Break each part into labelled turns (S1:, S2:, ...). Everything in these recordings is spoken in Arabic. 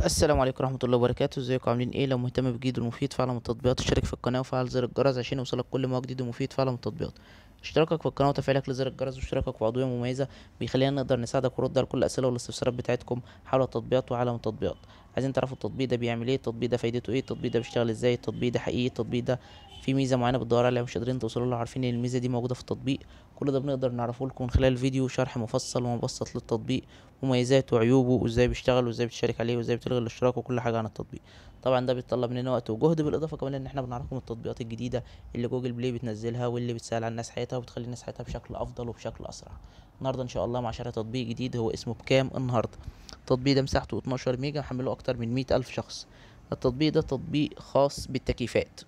S1: السلام عليكم ورحمة الله وبركاته. ازيكم عاملين ايه؟ لو مهتم بجديد ومفيد فعلا من التطبيقات اشترك في القناة وفعل زر الجرس عشان يوصلك كل ما هو جديد ومفيد فعلا من التطبيقات. اشتراكك في القناة وتفعيلك لزر الجرس واشتراكك في عضوية مميزة بيخلينا نقدر نساعدك ونرد على كل الأسئلة والاستفسارات بتاعتكم حول التطبيقات وعالم التطبيقات. عايزين تعرفوا التطبيق ده بيعمل ايه، التطبيق ده فايدته ايه، التطبيق ده بيشتغل ازاي، التطبيق ده حقيقي، التطبيق ده في ميزة معينة بتدوروا عليها مش قادرين توصلوا لها، عارفين ان الميزة دي موجودة في التطبيق. كل ده بنقدر نعرفه لكم من خلال الفيديو شرح مفصل ومبسط للتطبيق، مميزاته وعيوبه وازاي بيشتغل وازاي بتشارك عليه وازاي بتلغي الاشتراك وكل حاجة عن التطبيق. طبعا ده بيتطلب مننا وقت وجهد، بالاضافه كمان ان احنا بنعرفكم التطبيقات الجديده اللي جوجل بلاي بتنزلها واللي بتسهل على الناس حياتها وبتخلي الناس حياتها بشكل افضل وبشكل اسرع. النهارده ان شاء الله مع شرح تطبيق جديد هو اسمه بكام النهارده. التطبيق ده مساحته 12 ميجا، محمله اكتر من 100 الف شخص. التطبيق ده تطبيق خاص بالتكييفات.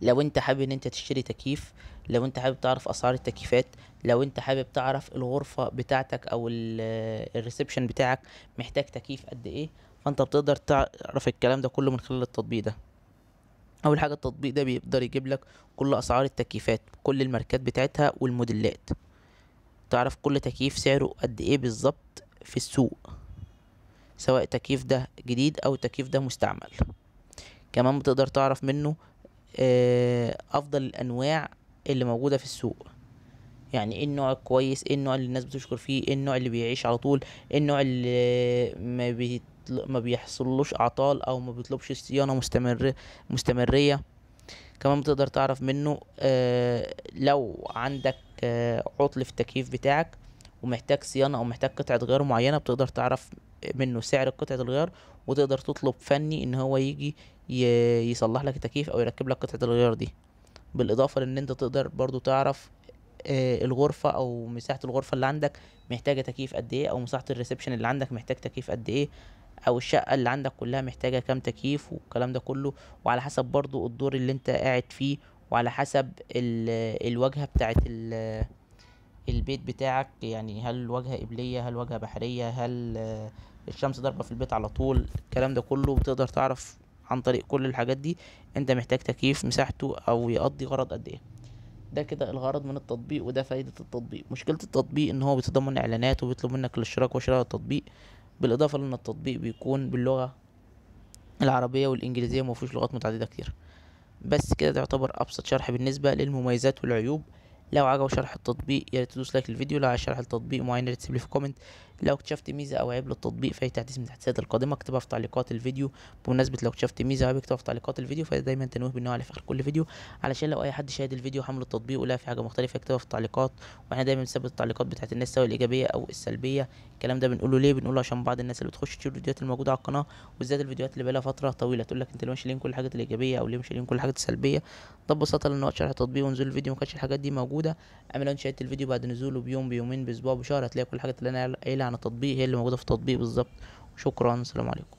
S1: لو انت حابب ان انت تشتري تكييف، لو انت حابب تعرف اسعار التكييفات، لو انت حابب تعرف الغرفة بتاعتك او الريسبشن بتاعك محتاج تكييف قد ايه، فانت بتقدر تعرف الكلام ده كله من خلال التطبيق ده. اول حاجة التطبيق ده بيقدر يجيب لك كل اسعار التكييفات، كل الماركات بتاعتها والموديلات، تعرف كل تكييف سعره قد ايه بالظبط في السوق، سواء التكييف ده جديد او التكييف ده مستعمل. كمان بتقدر تعرف منه افضل الانواع اللي موجوده في السوق، يعني ايه النوع الكويس، ايه النوع اللي الناس بتشكر فيه، ايه النوع اللي بيعيش على طول، ايه النوع اللي ما بيحصلوش اعطال او ما بيطلبش صيانه مستمريه. كمان بتقدر تعرف منه لو عندك عطل في التكييف بتاعك ومحتاج صيانه او محتاج قطعه غيار معينه، بتقدر تعرف منه سعر قطعه الغيار وتقدر تطلب فني ان هو يجي يصلح لك التكييف او يركب لك قطعه الغيار دي. بالاضافه لان انت تقدر برضو تعرف الغرفه او مساحه الغرفه اللي عندك محتاجه تكييف قد ايه، او مساحه الريسبشن اللي عندك محتاج تكييف قد ايه، او الشقه اللي عندك كلها محتاجه كام تكييف والكلام ده كله. وعلى حسب برضو الدور اللي انت قاعد فيه، وعلى حسب الواجهه بتاعت البيت بتاعك، يعني هل واجهه قبليه، هل واجهه بحريه، هل الشمس ضاربه في البيت على طول. الكلام ده كله بتقدر تعرف عن طريق كل الحاجات دي انت محتاج تكييف مساحته او يقضي غرض قد ايه. ده كده الغرض من التطبيق وده فايدة التطبيق. مشكلة التطبيق ان هو بيتضمن اعلانات وبيطلب منك الاشتراك وشراء التطبيق، بالاضافة لان التطبيق بيكون باللغة العربية والانجليزية ومفيهوش لغات متعددة كتير. بس كده ده يعتبر ابسط شرح بالنسبة للمميزات والعيوب. لو عجب شرح التطبيق يا ريت تدوس لايك للفيديو، لو عايز شرح التطبيق معين يا ريت تسيب لي في كومنت. لو اكتشفت ميزه او عيب للتطبيق في اي تحديث من التحديثات القادمه اكتبها في تعليقات الفيديو. بمناسبه لو اكتشفت ميزه او عيب اكتبها في تعليقات الفيديو، فدايما تنوه بالنوع على في اخر كل فيديو، علشان لو اي حد شاهد الفيديو حمل التطبيق ولا في حاجه مختلفه يكتبها في التعليقات. واحنا دايما بنثبت التعليقات بتاعت الناس سواء الايجابيه او السلبيه. الكلام ده بنقوله ليه؟ بنقوله عشان بعض الناس اللي بتخش تشوف الفيديوهات الموجوده على القناه، وبالذات الفيديوهات اللي بقالها فتره طويله، تقول لك انت ليه مش لين كل الحاجات الايجابيه او ليه مش لين كل الحاجات السلبيه. ده ببساطه لان وقت شرح التطبيق ونزول الفيديو ما كانتش الحاجات دي موجوده. اما لو انت شاهدت الفيديو بعد نزوله بيوم بيومين باسبوع بشهر هتلاقي كل الحاجات اللي انا قايلها عن التطبيق هي اللي موجوده في التطبيق بالظبط. شكرا، سلام عليكم.